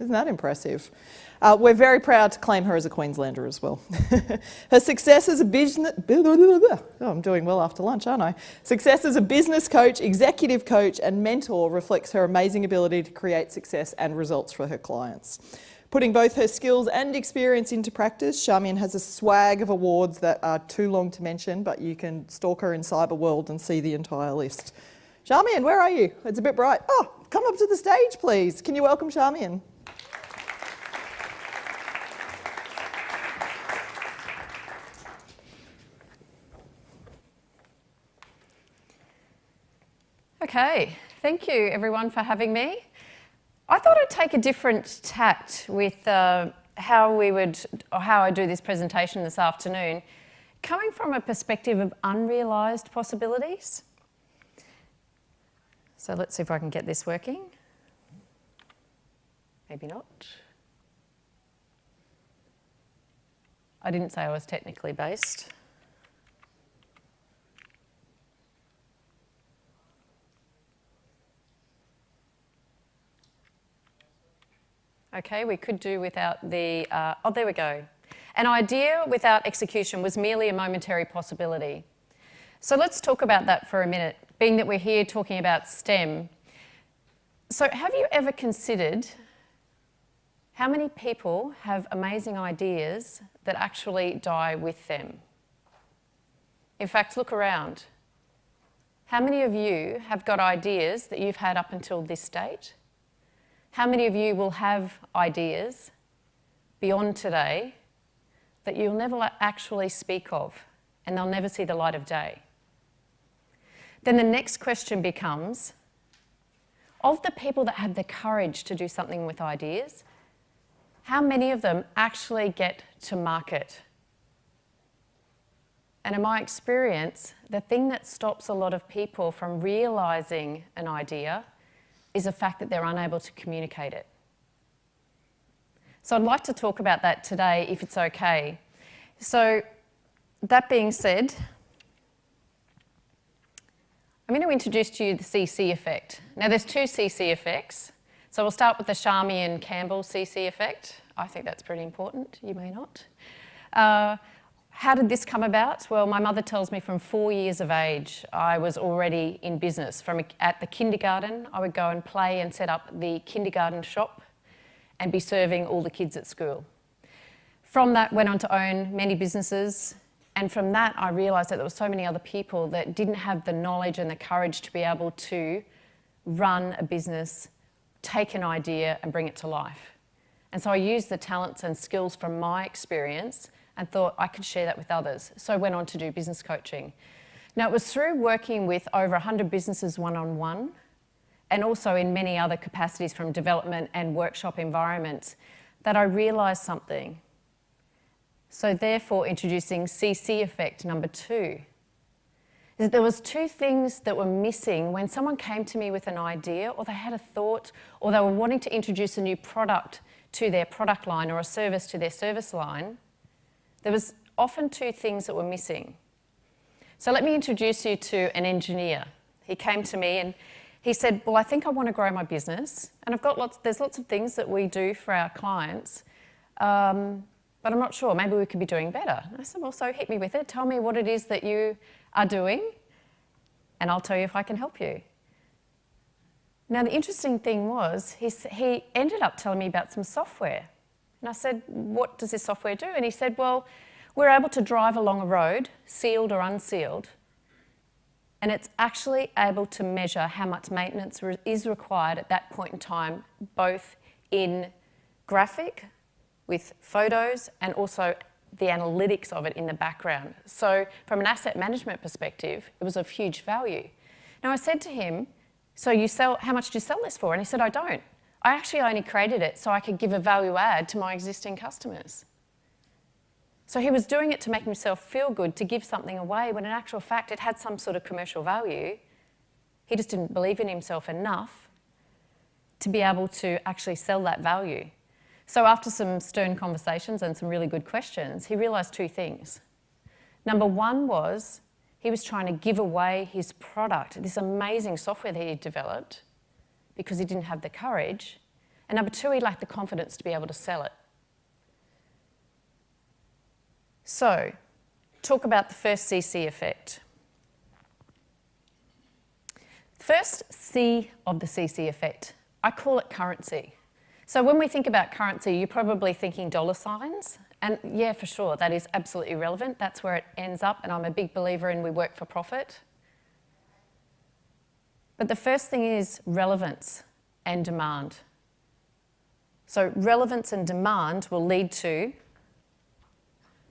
Isn't that impressive? We're very proud to claim her as a Queenslander as well. Her success as a business... Oh, I'm doing well after lunch, aren't I? Success as a business coach, executive coach and mentor reflects her amazing ability to create success and results for her clients. Putting both her skills and experience into practice, Charmian has a swag of awards that are too long to mention, but you can stalk her in cyber world and see the entire list. Charmian, where are you? It's a bit bright. Oh, come up to the stage, please. Can you welcome Charmian? Okay, thank you everyone for having me. I thought I'd take a different tact with how I do this presentation this afternoon, coming from a perspective of unrealised possibilities. So let's see if I can get this working. Maybe not. I didn't say I was technically based. Okay, we could do without the, oh, there we go. An idea without execution was merely a momentary possibility. So let's talk about that for a minute, being that we're here talking about STEM. So have you ever considered how many people have amazing ideas that actually die with them? In fact, look around. How many of you have got ideas that you've had up until this date? How many of you will have ideas beyond today that you'll never actually speak of and they'll never see the light of day? Then the next question becomes, of the people that have the courage to do something with ideas, how many of them actually get to market? And in my experience, the thing that stops a lot of people from realising an idea is the fact that they're unable to communicate it. So I'd like to talk about that today, if it's okay. So that being said, I'm going to introduce to you the CC effect. Now there's two CC effects. So we'll start with the Charmian Campbell CC effect. I think that's pretty important, you may not. How did this come about? Well, my mother tells me from 4 years of age, I was already in business. At the kindergarten, I would go and play and set up the kindergarten shop and be serving all the kids at school. From that, went on to own many businesses. And from that, I realised that there were so many other people that didn't have the knowledge and the courage to be able to run a business, take an idea and bring it to life. And so I used the talents and skills from my experience and thought I could share that with others. So I went on to do business coaching. Now, it was through working with over 100 businesses one-on-one and also in many other capacities from development and workshop environments that I realised something. So therefore, introducing CC effect number 2, is that there was two things that were missing when someone came to me with an idea or they had a thought or they were wanting to introduce a new product to their product line or a service to their service line. There was often two things that were missing. So let me introduce you to an engineer. He came to me and he said, well, I think I want to grow my business and there's lots of things that we do for our clients, but I'm not sure, maybe we could be doing better. And I said, well, so hit me with it. Tell me what it is that you are doing and I'll tell you if I can help you. Now, the interesting thing was he ended up telling me about some software. And I said, what does this software do? And he said, well, we're able to drive along a road, sealed or unsealed, and it's actually able to measure how much maintenance is required at that point in time, both in graphic, with photos, and also the analytics of it in the background. So from an asset management perspective, it was of huge value. Now I said to him, so how much do you sell this for? And he said, I don't. I actually only created it so I could give a value add to my existing customers. So he was doing it to make himself feel good, to give something away, when in actual fact it had some sort of commercial value. He just didn't believe in himself enough to be able to actually sell that value. So after some stern conversations and some really good questions, he realised two things. Number one was he was trying to give away his product, this amazing software that he developed, because he didn't have the courage. And number two, he lacked the confidence to be able to sell it. So, talk about the first CC effect. First C of the CC effect, I call it currency. So when we think about currency, you're probably thinking dollar signs. And yeah, for sure, that is absolutely relevant. That's where it ends up, and I'm a big believer in we work for profit. But the first thing is relevance and demand. So relevance and demand will lead to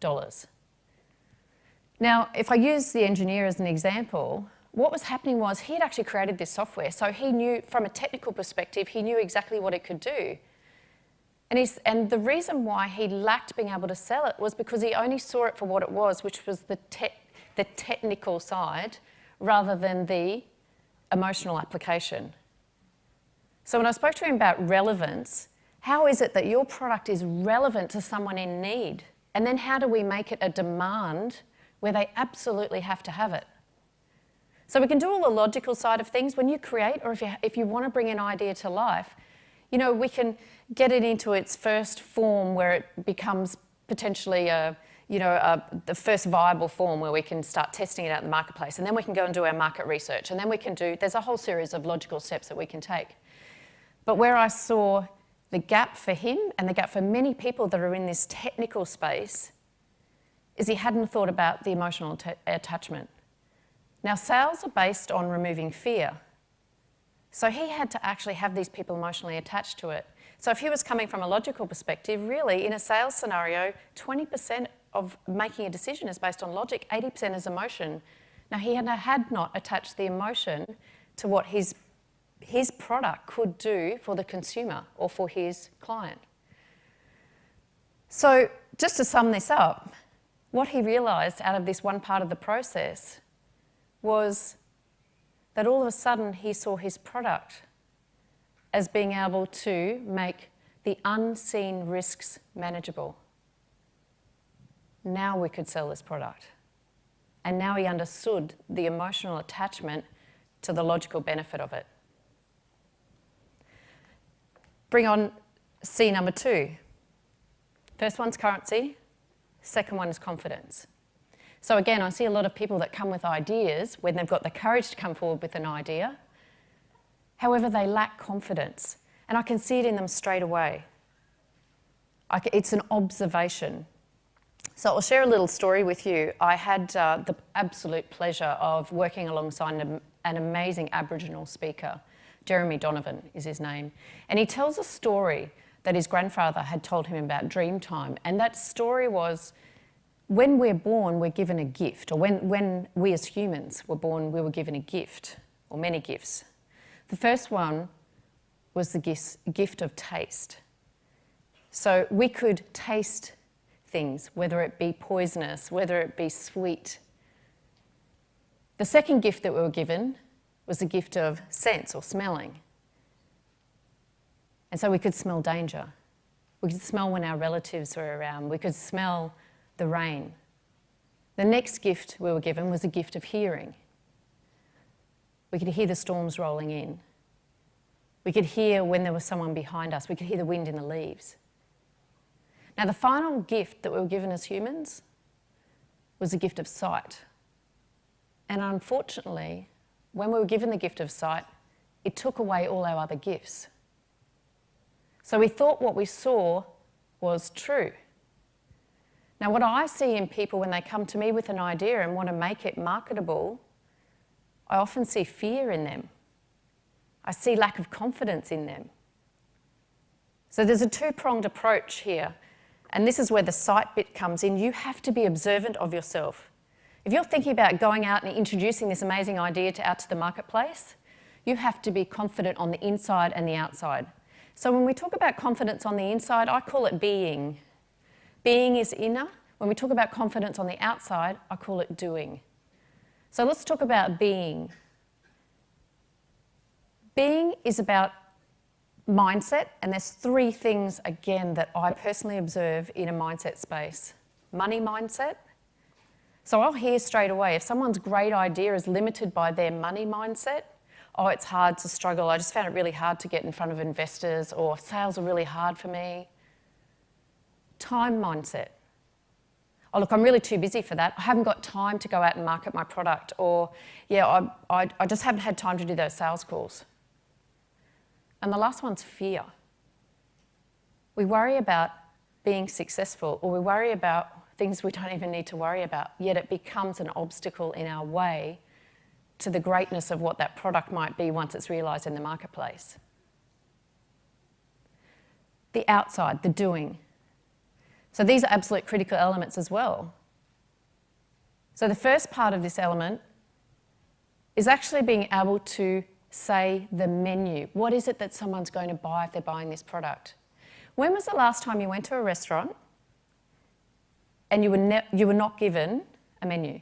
dollars. Now, if I use the engineer as an example, what was happening was he had actually created this software, so he knew, from a technical perspective, he knew exactly what it could do. And the reason why he lacked being able to sell it was because he only saw it for what it was, which was the technical side, rather than the emotional application. So when I spoke to him about relevance, how is it that your product is relevant to someone in need? And then how do we make it a demand where they absolutely have to have it? So we can do all the logical side of things. When you create, or if you want to bring an idea to life, you know, we can get it into its first form where it becomes potentially the first viable form where we can start testing it out in the marketplace. And then we can go and do our market research. And then we can there's a whole series of logical steps that we can take. But where I saw the gap for him and the gap for many people that are in this technical space is he hadn't thought about the emotional attachment. Now, sales are based on removing fear. So he had to actually have these people emotionally attached to it. So if he was coming from a logical perspective, really, in a sales scenario, 20% of making a decision is based on logic, 80% is emotion. Now, he had not attached the emotion to what his product could do for the consumer or for his client. So just to sum this up, what he realised out of this one part of the process was that all of a sudden he saw his product as being able to make the unseen risks manageable. Now we could sell this product. And now he understood the emotional attachment to the logical benefit of it. Bring on C number two. First one's currency, second one is confidence. So again, I see a lot of people that come with ideas when they've got the courage to come forward with an idea. However, they lack confidence. And I can see it in them straight away. It's an observation. So I'll share a little story with you. I had the absolute pleasure of working alongside an amazing Aboriginal speaker. Jeremy Donovan is his name. And he tells a story that his grandfather had told him about dream time. And that story was, when we're born, we're given a gift, or when we as humans were born, we were given a gift, or many gifts. The first one was the gift of taste. So we could taste things, whether it be poisonous, whether it be sweet. The second gift that we were given was the gift of sense, or smelling. And so we could smell danger. We could smell when our relatives were around. We could smell the rain. The next gift we were given was a gift of hearing. We could hear the storms rolling in. We could hear when there was someone behind us. We could hear the wind in the leaves. Now, the final gift that we were given as humans was the gift of sight. And unfortunately, when we were given the gift of sight, it took away all our other gifts. So we thought what we saw was true. Now, what I see in people when they come to me with an idea and want to make it marketable, I often see fear in them. I see lack of confidence in them. So there's a two-pronged approach here, and this is where the sight bit comes in. You have to be observant of yourself. If you're thinking about going out and introducing this amazing idea out to the marketplace, you have to be confident on the inside and the outside. So when we talk about confidence on the inside, I call it being. Being is inner. When we talk about confidence on the outside, I call it doing. So let's talk about being. Being is about mindset, and there's three things, again, that I personally observe in a mindset space. Money mindset. So I'll hear straight away, if someone's great idea is limited by their money mindset, oh, it's hard to struggle. I just found it really hard to get in front of investors, or sales are really hard for me. Time mindset. Oh, look, I'm really too busy for that. I haven't got time to go out and market my product. Or, yeah, I just haven't had time to do those sales calls. And the last one's fear. We worry about being successful, or we worry about things we don't even need to worry about, yet it becomes an obstacle in our way to the greatness of what that product might be once it's realised in the marketplace. The outside, the doing. So these are absolute critical elements as well. So the first part of this element is actually being able to say the menu. What is it that someone's going to buy if they're buying this product? When was the last time you went to a restaurant and you were not given a menu?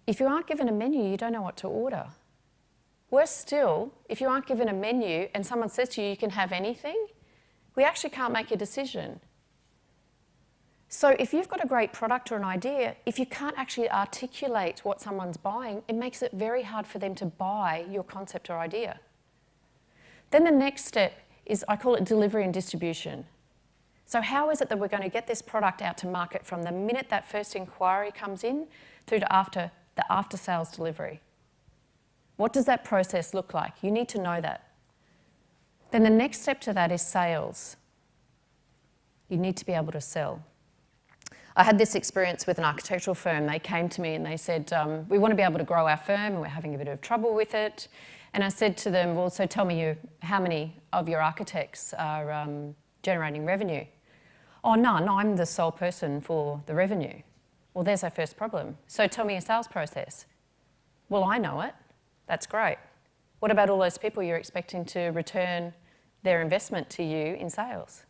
If you aren't given a menu, you don't know what to order. Worse still, if you aren't given a menu and someone says to you, you can have anything, we actually can't make a decision. So if you've got a great product or an idea, if you can't actually articulate what someone's buying, it makes it very hard for them to buy your concept or idea. Then the next step is, I call it delivery and distribution. So how is it that we're going to get this product out to market from the minute that first inquiry comes in through to the after-sales delivery? What does that process look like? You need to know that. Then the next step to that is sales. You need to be able to sell. I had this experience with an architectural firm. They came to me and they said, we want to be able to grow our firm and we're having a bit of trouble with it. And I said to them, well, so tell me how many of your architects are generating revenue? Oh, none. I'm the sole person for the revenue. Well, there's our first problem. So tell me your sales process. Well, I know it. That's great. What about all those people you're expecting to return their investment to you in sales?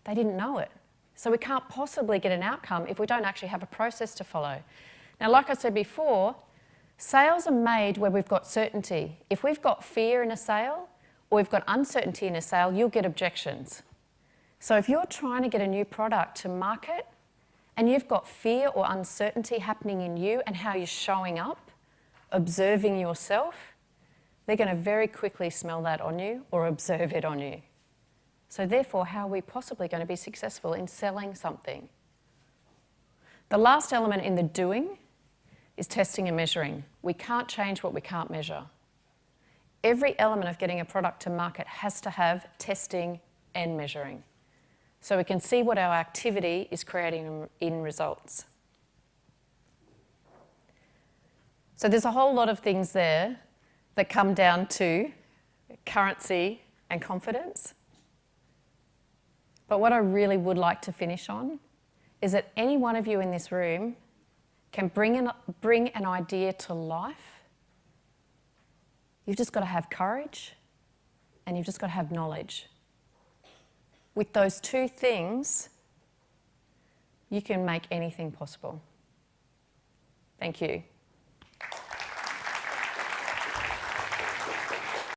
They didn't know it. So we can't possibly get an outcome if we don't actually have a process to follow. Now, like I said before, sales are made where we've got certainty. If we've got fear in a sale, or we've got uncertainty in a sale, you'll get objections. So if you're trying to get a new product to market, and you've got fear or uncertainty happening in you and how you're showing up, observing yourself, they're going to very quickly smell that on you or observe it on you. So therefore, how are we possibly going to be successful in selling something? The last element in the doing is testing and measuring. We can't change what we can't measure. Every element of getting a product to market has to have testing and measuring, so we can see what our activity is creating in results. So there's a whole lot of things there that come down to currency and confidence. But what I really would like to finish on is that any one of you in this room can bring an idea to life. You've just got to have courage and you've just got to have knowledge. With those two things, you can make anything possible. Thank you.